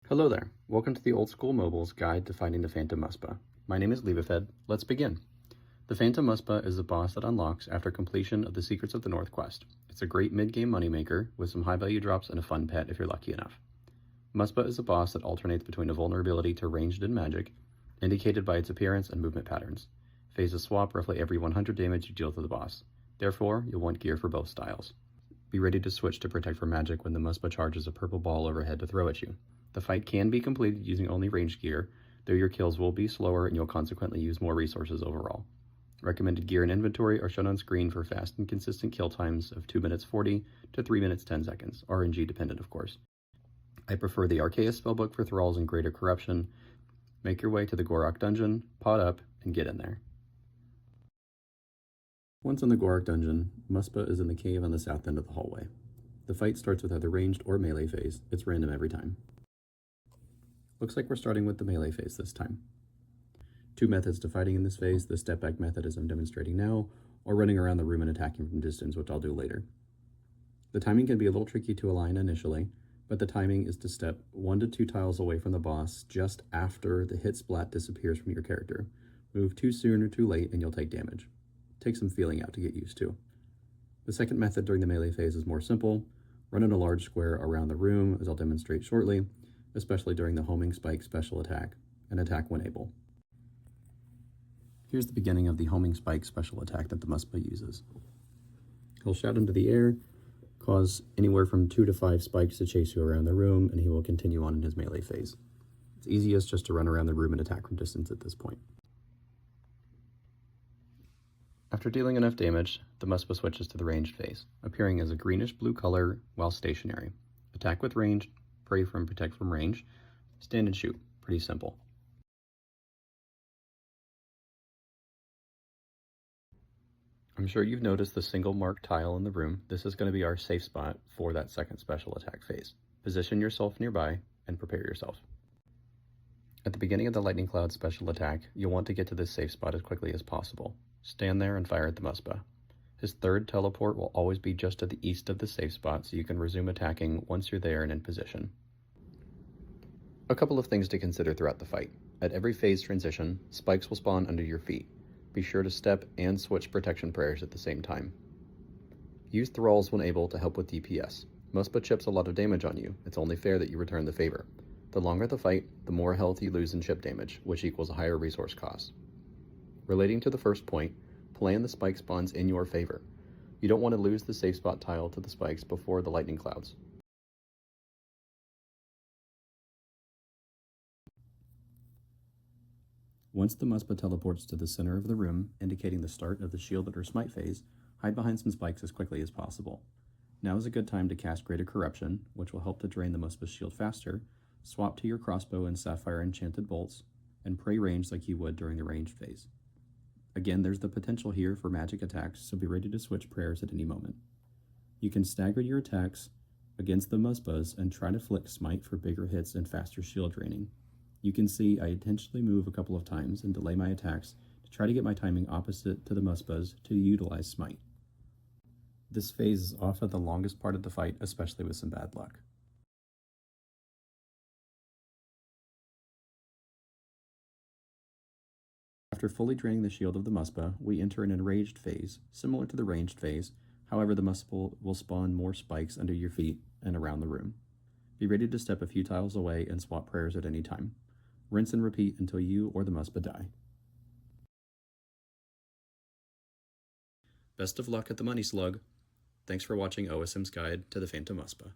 Hello there. Welcome to the Old School Mobile's Guide to Finding the Phantom Muspah. My name is Leavefed. Let's begin. The Phantom Muspah is the boss that unlocks after completion of the Secrets of the North quest. It's a great mid-game moneymaker with some high-value drops and a fun pet if you're lucky enough. Muspah is a boss that alternates between a vulnerability to ranged and magic, indicated by its appearance and movement patterns. Phases swap roughly every 100 damage you deal to the boss. Therefore, you'll want gear for both styles. Be ready to switch to protect from magic when the Muspah charges a purple ball overhead to throw at you. The fight can be completed using only ranged gear, though your kills will be slower and you'll consequently use more resources overall. Recommended gear and inventory are shown on screen for fast and consistent kill times of 2 minutes 40 to 3 minutes 10 seconds, RNG dependent of course. I prefer the Arceus spellbook for thralls and greater corruption. Make your way to the Gorok dungeon, pod up, and get in there. Once in the Gorok dungeon, Muspah is in the cave on the south end of the hallway. The fight starts with either ranged or melee phase. It's random every time. Looks like we're starting with the melee phase this time. Two methods to fighting in this phase: the step back method as I'm demonstrating now, or running around the room and attacking from distance, which I'll do later. The timing can be a little tricky to align initially, but the timing is to step 1 to 2 tiles away from the boss just after the hit splat disappears from your character. Move too soon or too late and you'll take damage. Take some feeling out to get used to. The second method during the melee phase is more simple. Run in a large square around the room, as I'll demonstrate shortly, especially during the homing spike special attack, and attack when able. Here's the beginning of the homing spike special attack that the Muspah uses. He'll shout into the air, cause anywhere from 2 to 5 spikes to chase you around the room, and he will continue on in his melee phase. It's easiest just to run around the room and attack from distance at this point. After dealing enough damage, the Muspah switches to the ranged phase, appearing as a greenish-blue color while stationary. Attack with range, pray from protect from range, stand and shoot. Pretty simple. I'm sure you've noticed the single marked tile in the room. This is going to be our safe spot for that second special attack phase. Position yourself nearby and prepare yourself. At the beginning of the lightning cloud special attack, you'll want to get to this safe spot as quickly as possible. Stand there and fire at the Muspah. His third teleport will always be just to the east of the safe spot, so you can resume attacking once you're there and in position. A couple of things to consider throughout the fight. At every phase transition, spikes will spawn under your feet. Be sure to step and switch protection prayers at the same time. Use thralls when able to help with DPS. Muspah chips a lot of damage on you. It's only fair that you return the favor. The longer the fight, the more health you lose in chip damage, which equals a higher resource cost. Relating to the first point, plan the spike spawns in your favor. You don't want to lose the safe spot tile to the spikes before the lightning clouds. Once the Muspah teleports to the center of the room, indicating the start of the shielded or smite phase, hide behind some spikes as quickly as possible. Now is a good time to cast Greater Corruption, which will help to drain the Muspah's shield faster. Swap to your crossbow and sapphire enchanted bolts, and pray range like you would during the ranged phase. Again, there's the potential here for magic attacks, so be ready to switch prayers at any moment. You can stagger your attacks against the Muspahs and try to flick smite for bigger hits and faster shield draining. You can see I intentionally move a couple of times and delay my attacks to try to get my timing opposite to the Muspahs to utilize smite. This phase is often the longest part of the fight, especially with some bad luck. After fully draining the shield of the Muspah, we enter an enraged phase, similar to the ranged phase. However, the Muspah will spawn more spikes under your feet and around the room. Be ready to step a few tiles away and swap prayers at any time. Rinse and repeat until you or the Muspah die. Best of luck at the Money Slug. Thanks for watching OSM's Guide to the Phantom Muspah.